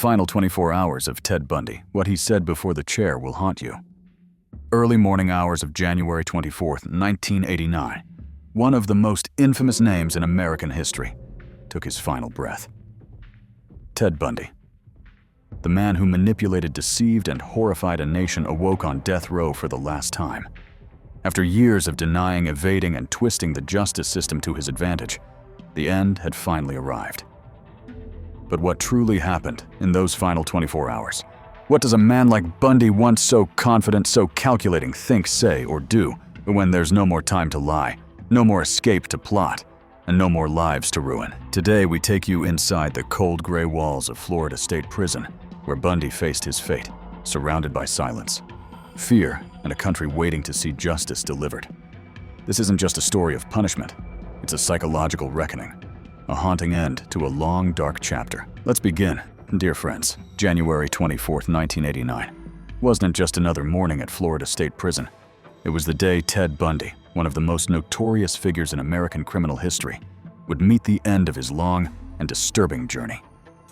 final 24 hours of Ted Bundy, what he said before the chair will haunt you. Early morning hours of January 24th, 1989, one of the most infamous names in American history, took his final breath. Ted Bundy. The man who manipulated, deceived, and horrified a nation awoke on death row for the last time. After years of denying, evading, and twisting the justice system to his advantage, the end had finally arrived. But what truly happened in those final 24 hours? What does a man like Bundy, once so confident, so calculating, think, say, or do when there's no more time to lie, no more escape to plot, and no more lives to ruin? Today, we take you inside the cold gray walls of Florida State Prison, where Bundy faced his fate, surrounded by silence, fear, and a country waiting to see justice delivered. This isn't just a story of punishment. It's a psychological reckoning, a haunting end to a long, dark chapter. Let's begin. Dear friends, January 24th, 1989 wasn't just another morning at Florida State Prison. It was the day Ted Bundy, one of the most notorious figures in American criminal history, would meet the end of his long and disturbing journey.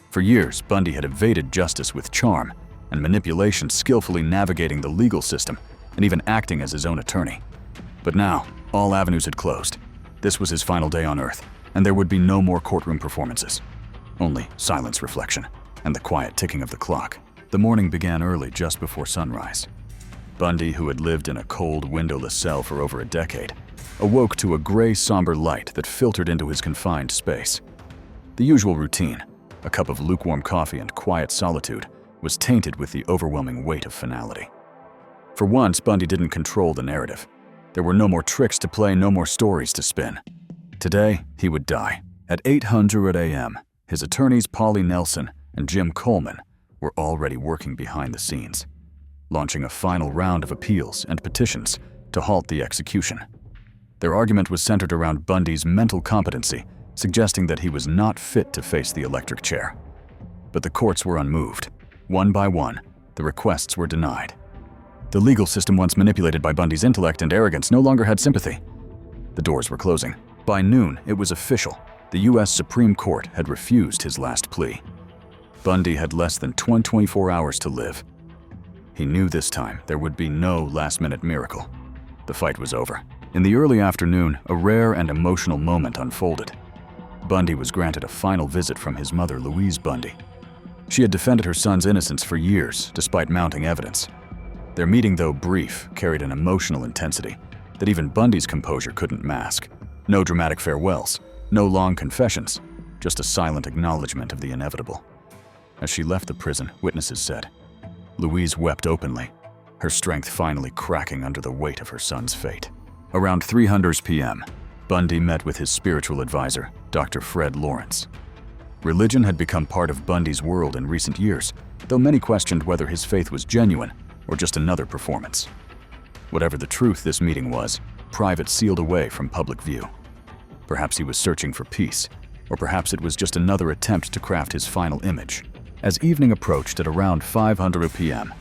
For years, Bundy had evaded justice with charm and manipulation, skillfully navigating the legal system and even acting as his own attorney. But now, all avenues had closed. This was his final day on Earth, and there would be no more courtroom performances. Only silence, reflection, and the quiet ticking of the clock. The morning began early, just before sunrise. Bundy, who had lived in a cold, windowless cell for over a decade, awoke to a gray, somber light that filtered into his confined space. The usual routine, a cup of lukewarm coffee and quiet solitude, was tainted with the overwhelming weight of finality. For once, Bundy didn't control the narrative. There were no more tricks to play, no more stories to spin. Today, he would die. At 8:00 a.m., his attorneys Polly Nelson and Jim Coleman were already working behind the scenes, launching a final round of appeals and petitions to halt the execution. Their argument was centered around Bundy's mental competency, suggesting that he was not fit to face the electric chair. But the courts were unmoved. One by one, the requests were denied. The legal system, once manipulated by Bundy's intellect and arrogance, no longer had sympathy. The doors were closing. By noon, it was official. The U.S. Supreme Court had refused his last plea. Bundy had less than 24 hours to live. He knew this time there would be no last-minute miracle. The fight was over. In the early afternoon, a rare and emotional moment unfolded. Bundy was granted a final visit from his mother, Louise Bundy. She had defended her son's innocence for years, despite mounting evidence. Their meeting, though brief, carried an emotional intensity that even Bundy's composure couldn't mask. No dramatic farewells, no long confessions, just a silent acknowledgement of the inevitable. As she left the prison, witnesses said, Louise wept openly, her strength finally cracking under the weight of her son's fate. Around 3:00 p.m., Bundy met with his spiritual advisor, Dr. Fred Lawrence. Religion had become part of Bundy's world in recent years, though many questioned whether his faith was genuine or just another performance. Whatever the truth this meeting was, private, sealed away from public view. Perhaps he was searching for peace, or perhaps it was just another attempt to craft his final image. As evening approached at around 5:00 p.m.,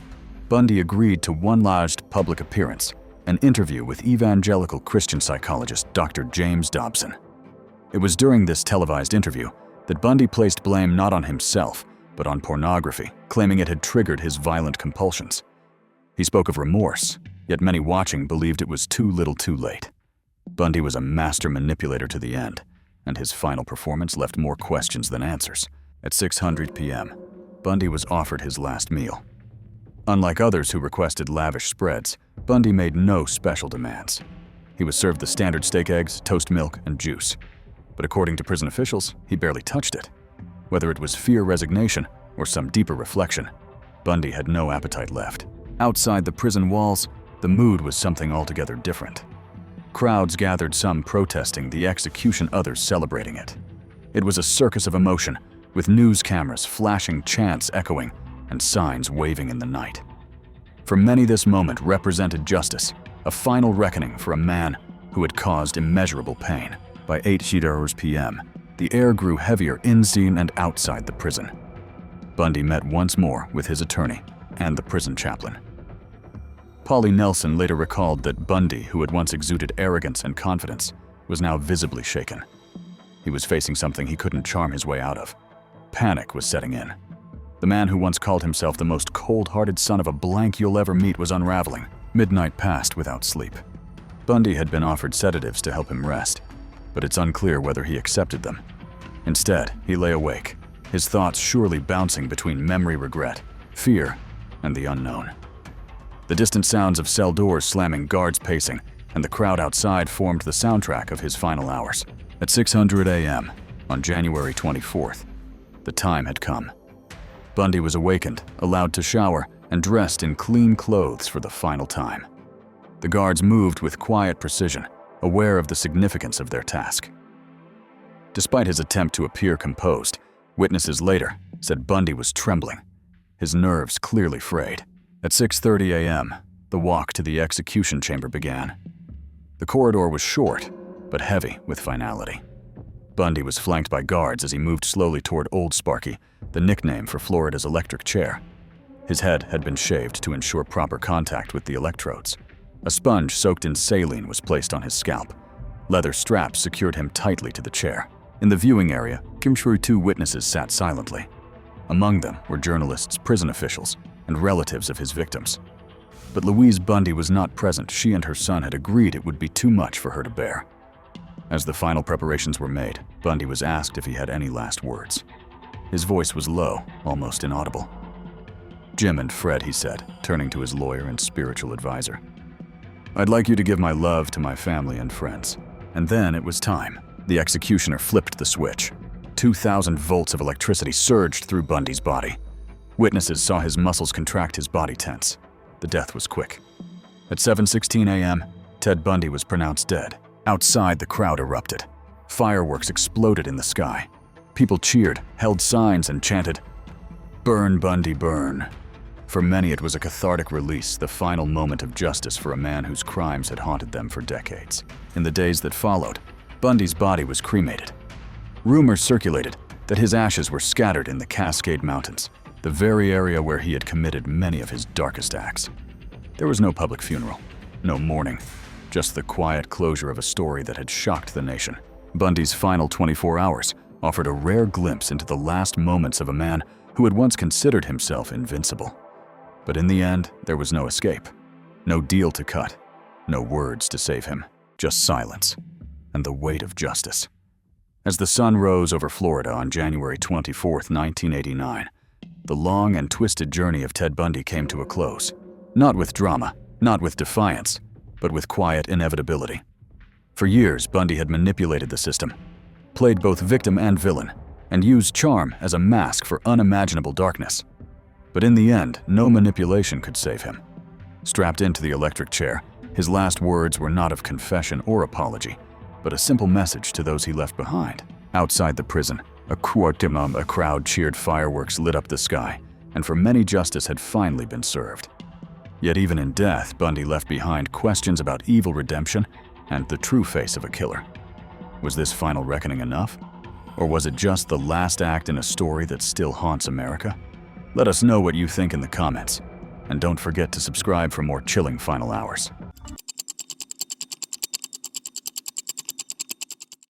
Bundy agreed to one last public appearance, an interview with evangelical Christian psychologist Dr. James Dobson. It was during this televised interview that Bundy placed blame not on himself, but on pornography, claiming it had triggered his violent compulsions. He spoke of remorse, yet many watching believed it was too little too late. Bundy was a master manipulator to the end, and his final performance left more questions than answers. At 6:00 p.m., Bundy was offered his last meal. Unlike others who requested lavish spreads, Bundy made no special demands. He was served the standard steak, eggs, toast milk, and juice. But according to prison officials, he barely touched it. Whether it was fear, resignation, or some deeper reflection, Bundy had no appetite left. Outside the prison walls, the mood was something altogether different. Crowds gathered, some protesting the execution, others celebrating it. It was a circus of emotion, with news cameras flashing, chants echoing, and signs waving in the night. For many, this moment represented justice, a final reckoning for a man who had caused immeasurable pain. By 8:00 p.m., the air grew heavier inside and outside the prison. Bundy met once more with his attorney and the prison chaplain. Polly Nelson later recalled that Bundy, who had once exuded arrogance and confidence, was now visibly shaken. He was facing something he couldn't charm his way out of. Panic was setting in. The man who once called himself the most cold-hearted son of a blank you'll ever meet was unraveling. Midnight passed without sleep. Bundy had been offered sedatives to help him rest, but it's unclear whether he accepted them. Instead, he lay awake, his thoughts surely bouncing between memory regret, fear, and the unknown. The distant sounds of cell doors slamming, guards pacing, and the crowd outside formed the soundtrack of his final hours. At 6:00 a.m. on January 24th, the time had come. Bundy was awakened, allowed to shower, and dressed in clean clothes for the final time. The guards moved with quiet precision, aware of the significance of their task. Despite his attempt to appear composed, witnesses later said Bundy was trembling, his nerves clearly frayed. At 6:30 a.m., the walk to the execution chamber began. The corridor was short, but heavy with finality. Bundy was flanked by guards as he moved slowly toward Old Sparky, the nickname for Florida's electric chair. His head had been shaved to ensure proper contact with the electrodes. A sponge soaked in saline was placed on his scalp. Leather straps secured him tightly to the chair. In the viewing area, two witnesses sat silently. Among them were journalists, prison officials, and relatives of his victims. But Louise Bundy was not present. She and her son had agreed it would be too much for her to bear. As the final preparations were made, Bundy was asked if he had any last words. His voice was low, almost inaudible. "Jim and Fred," he said, turning to his lawyer and spiritual advisor. "I'd like you to give my love to my family and friends." And then it was time. The executioner flipped the switch. 2,000 volts of electricity surged through Bundy's body. Witnesses saw his muscles contract, his body tense. The death was quick. At 7:16 a.m., Ted Bundy was pronounced dead. Outside, the crowd erupted. Fireworks exploded in the sky. People cheered, held signs, and chanted, "Burn, Bundy, burn." For many, it was a cathartic release, the final moment of justice for a man whose crimes had haunted them for decades. In the days that followed, Bundy's body was cremated. Rumors circulated that his ashes were scattered in the Cascade Mountains, the very area where he had committed many of his darkest acts. There was no public funeral, no mourning, just the quiet closure of a story that had shocked the nation. Bundy's final 24 hours offered a rare glimpse into the last moments of a man who had once considered himself invincible. But in the end, there was no escape, no deal to cut, no words to save him, just silence and the weight of justice. As the sun rose over Florida on January 24, 1989, the long and twisted journey of Ted Bundy came to a close. Not with drama, not with defiance, but with quiet inevitability. For years, Bundy had manipulated the system, played both victim and villain, and used charm as a mask for unimaginable darkness. But in the end, no manipulation could save him. Strapped into the electric chair, his last words were not of confession or apology, but a simple message to those he left behind. Outside the prison, a crowd cheered, fireworks lit up the sky, and for many justice had finally been served. Yet even in death, Bundy left behind questions about evil redemption and the true face of a killer. Was this final reckoning enough? Or was it just the last act in a story that still haunts America? Let us know what you think in the comments, and don't forget to subscribe for more chilling final hours.